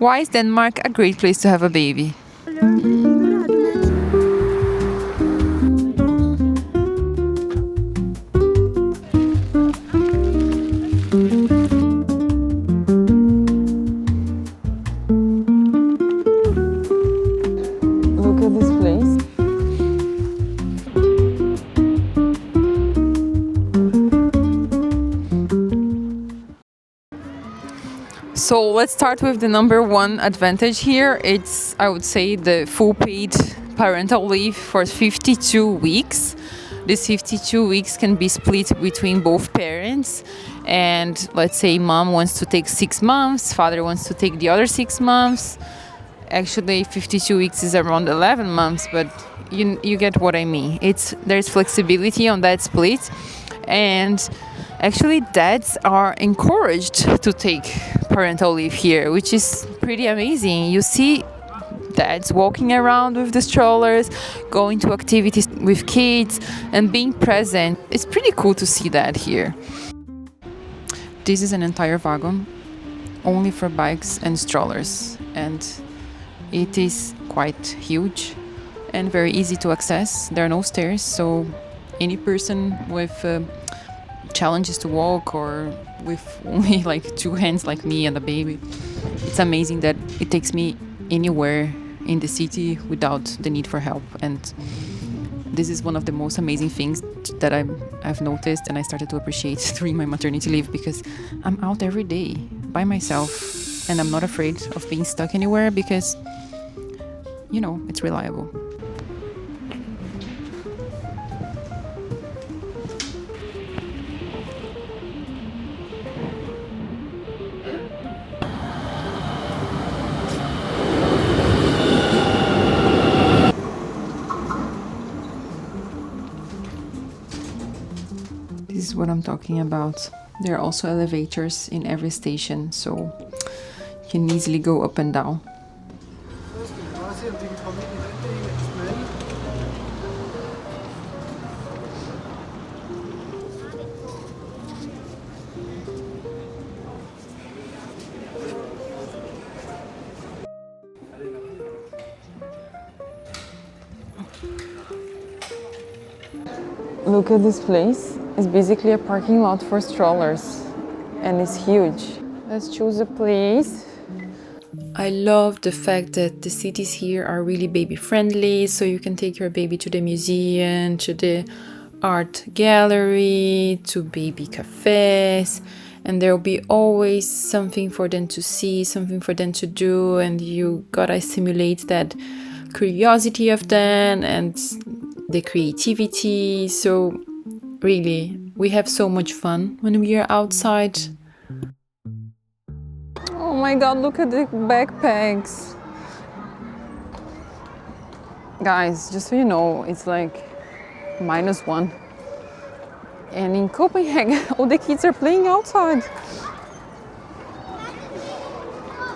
Why is Denmark a great place to have a baby? Look at this place. So let's start with the number one advantage here. It's, I would say, the full paid parental leave for 52 weeks. These 52 weeks can be split between both parents. And let's say mom wants to take 6 months, father wants to take the other 6 months. Actually, 52 weeks is around 11 months, but you get what I mean. There's flexibility on that split. And actually, dads are encouraged to take parental leave here, which is pretty amazing. You see dads walking around with the strollers, going to activities with kids, and being present. It's pretty cool to see that here. This is an entire wagon, only for bikes and strollers, and it is quite huge and very easy to access. There are no stairs, so any person with challenges to walk or with only like 2 hands like me and a baby, it's amazing that it takes me anywhere in the city without the need for help. And this is one of the most amazing things that I've noticed and I started to appreciate during my maternity leave, because I'm out every day by myself and I'm not afraid of being stuck anywhere because, you know, it's reliable. This is what I'm talking about. There are also elevators in every station, so you can easily go up and down. Look at this place. It's basically a parking lot for strollers and it's huge. Let's choose a place. I love the fact that the cities here are really baby friendly, so you can take your baby to the museum, to the art gallery, to baby cafes, and there will be always something for them to see, something for them to do, and you gotta stimulate that curiosity of them and the creativity. So really, we have so much fun when we are outside. Oh my god, look at the backpacks. Guys, just so you know, it's like -1. And in Copenhagen, all the kids are playing outside.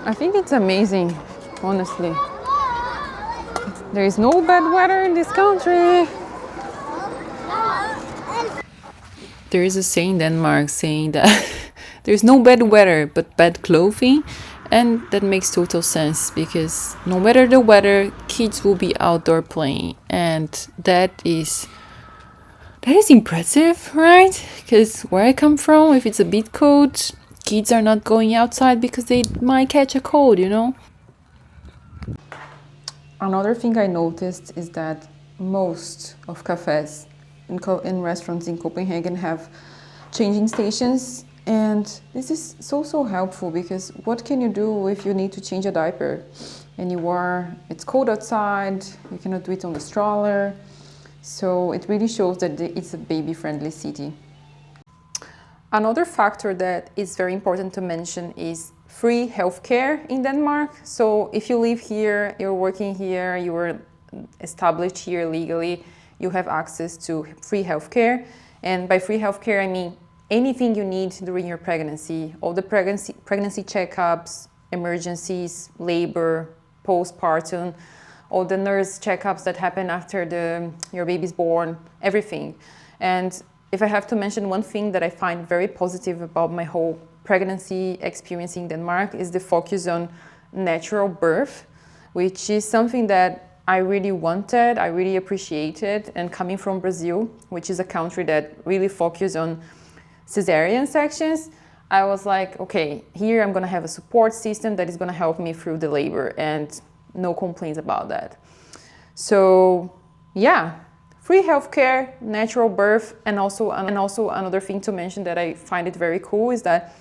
I think it's amazing, honestly. There is no bad weather in this country. There is a saying in Denmark saying that there's no bad weather but bad clothing, and that makes total sense because no matter the weather, kids will be outdoor playing, and that is impressive, right? Because where I come from, if it's a bit cold, kids are not going outside because they might catch a cold, you know? Another thing I noticed is that most of cafes in restaurants in Copenhagen have changing stations, and this is so helpful because what can you do if you need to change a diaper and it's cold outside, you cannot do it on the stroller, so it really shows that it's a baby-friendly city. Another factor that is very important to mention is free healthcare in Denmark. So if you live here, you're working here, you were established here legally, you have access to free healthcare. And by free healthcare, I mean anything you need during your pregnancy, all the pregnancy checkups, emergencies, labor, postpartum, all the nurse checkups that happen after your baby's born, everything. And if I have to mention one thing that I find very positive about my whole pregnancy experience in Denmark is the focus on natural birth, which is something that I really wanted, I really appreciated. And coming from Brazil, which is a country that really focuses on cesarean sections, I was like, okay, here I'm gonna have a support system that is gonna help me through the labor, and no complaints about that. So yeah, free healthcare, natural birth, and also another thing to mention that I find it very cool is that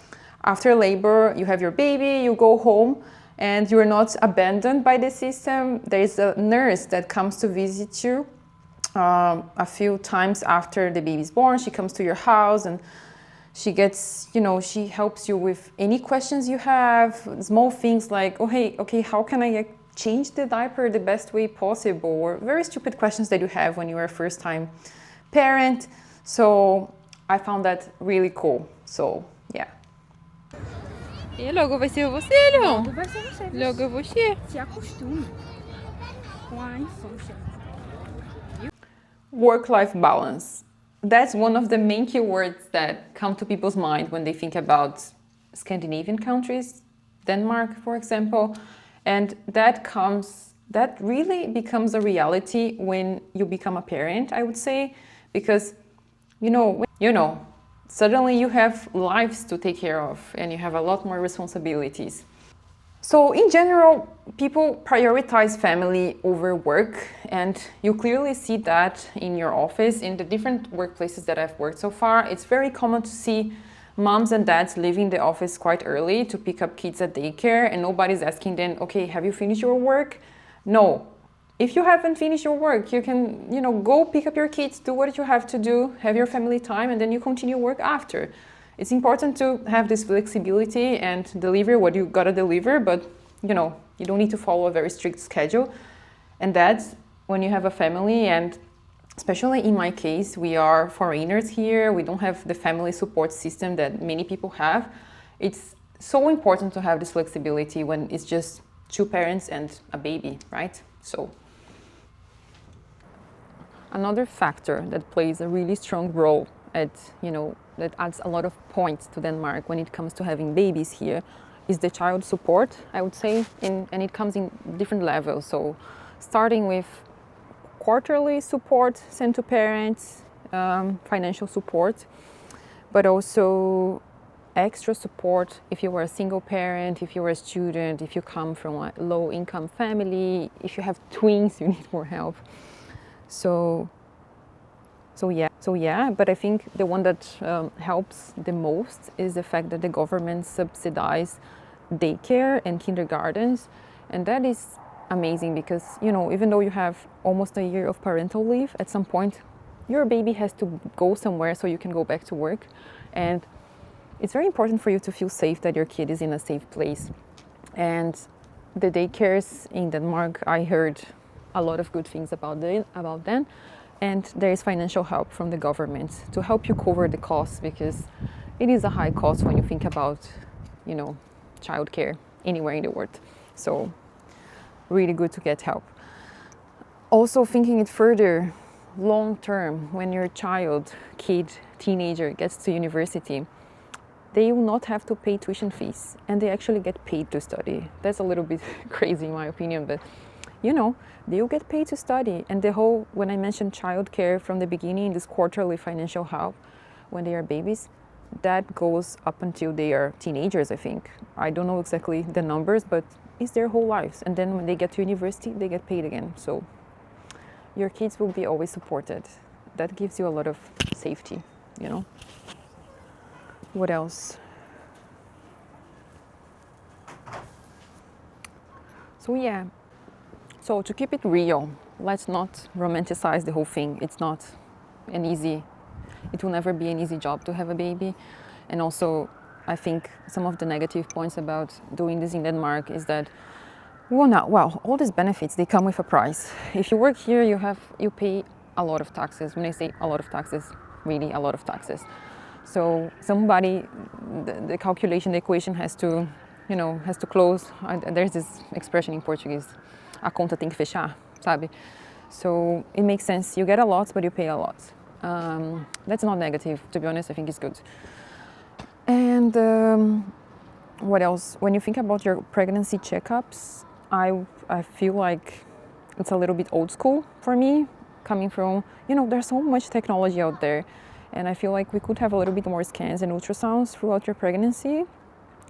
after labor, you have your baby, you go home, and you're not abandoned by the system. There's a nurse that comes to visit you a few times after the baby's born. She comes to your house and she gets, she helps you with any questions you have, small things like, oh, hey, okay, how can I change the diaper the best way possible? Or very stupid questions that you have when you are a first-time parent. So I found that really cool. So, yeah. E logo vai ser você, Leon? Logo vai ser você. Logo é você. Se acostume com a infância. Work-life balance. That's one of the main keywords that come to people's mind when they think about Scandinavian countries, Denmark, for example. And that really becomes a reality when you become a parent, I would say, because, suddenly you have lives to take care of and you have a lot more responsibilities. So in general, people prioritize family over work, and you clearly see that in your office, in the different workplaces that I've worked so far. It's very common to see moms and dads leaving the office quite early to pick up kids at daycare, and nobody's asking them, okay, have you finished your work? No. If you haven't finished your work, you can, go pick up your kids, do what you have to do, have your family time, and then you continue work after. It's important to have this flexibility and deliver what you gotta deliver, but you don't need to follow a very strict schedule. And that's when you have a family, and especially in my case, we are foreigners here, we don't have the family support system that many people have. It's so important to have this flexibility when it's just two parents and a baby, right? So another factor that plays a really strong role that adds a lot of points to Denmark when it comes to having babies here is the child support, I would say, and it comes in different levels. So starting with quarterly support sent to parents, financial support, but also extra support if you were a single parent, if you were a student, if you come from a low-income family, if you have twins, you need more help. So yeah, but I think the one that helps the most is the fact that the government subsidize daycare and kindergartens, and that is amazing because, even though you have almost a year of parental leave, at some point your baby has to go somewhere so you can go back to work, and it's very important for you to feel safe that your kid is in a safe place. And the daycares in Denmark, I heard a lot of good things about them. And there is financial help from the government to help you cover the costs, because it is a high cost when you think about, childcare anywhere in the world. So really good to get help. Also thinking it further, long term, when your teenager gets to university, they will not have to pay tuition fees, and they actually get paid to study. That's a little bit crazy in my opinion, but they will get paid to study. And when I mentioned childcare from the beginning, this quarterly financial help when they are babies, that goes up until they are teenagers, I think. I don't know exactly the numbers, but it's their whole lives. And then when they get to university, they get paid again. So your kids will be always supported. That gives you a lot of safety, What else? So yeah. So to keep it real, let's not romanticize the whole thing. It will never be an easy job to have a baby. And also, I think some of the negative points about doing this in Denmark is that, all these benefits, they come with a price. If you work here, you pay a lot of taxes. When I say a lot of taxes, really a lot of taxes. So the calculation, the equation has to close. There's this expression in Portuguese, a conta tem que fechar, sabe? So it makes sense. You get a lot, but you pay a lot. That's not negative, to be honest. I think it's good. And What else? When you think about your pregnancy checkups, I feel like it's a little bit old school for me, coming from, there's so much technology out there, and I feel like we could have a little bit more scans and ultrasounds throughout your pregnancy.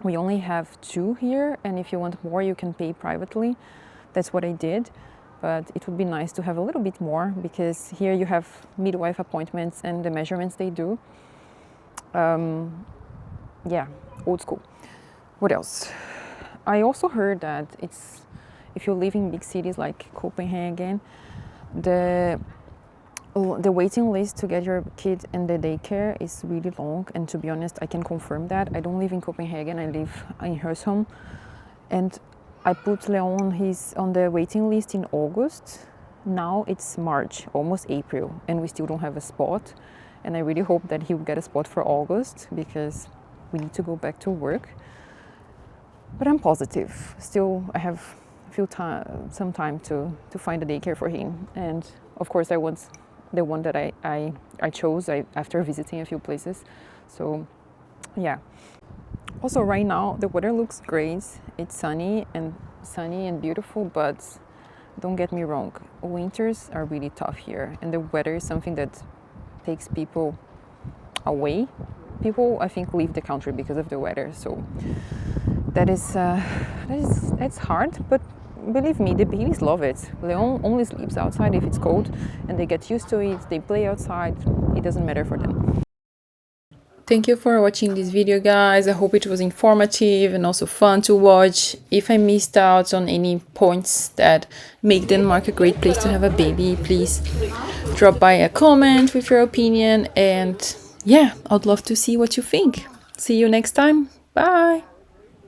We only have 2 here, and if you want more, you can pay privately. That's what I did, but it would be nice to have a little bit more, because here you have midwife appointments and the measurements they do. Yeah, old school. What else? I also heard that if you live in big cities like Copenhagen, the waiting list to get your kid in the daycare is really long. And to be honest, I can confirm that. I don't live in Copenhagen, I live in Hersholm. And I put Leon, he's on the waiting list in August. Now it's March, almost April, and we still don't have a spot. And I really hope that he will get a spot for August, because we need to go back to work. But I'm positive. Still, I have some time to find a daycare for him. And of course, I want the one that I chose after visiting a few places. So, yeah. Also, right now, the weather looks great. It's sunny and beautiful, but don't get me wrong, winters are really tough here. And the weather is something that takes people away. People, I think, leave the country because of the weather. So that's hard, but believe me, the babies love it. Leon only sleeps outside if it's cold, and they get used to it. They play outside. It doesn't matter for them. Thank you for watching this video, guys. I hope it was informative and also fun to watch. If I missed out on any points that make Denmark a great place to have a baby, please drop by a comment with your opinion. And yeah, I'd love to see what you think. See you next time. Bye.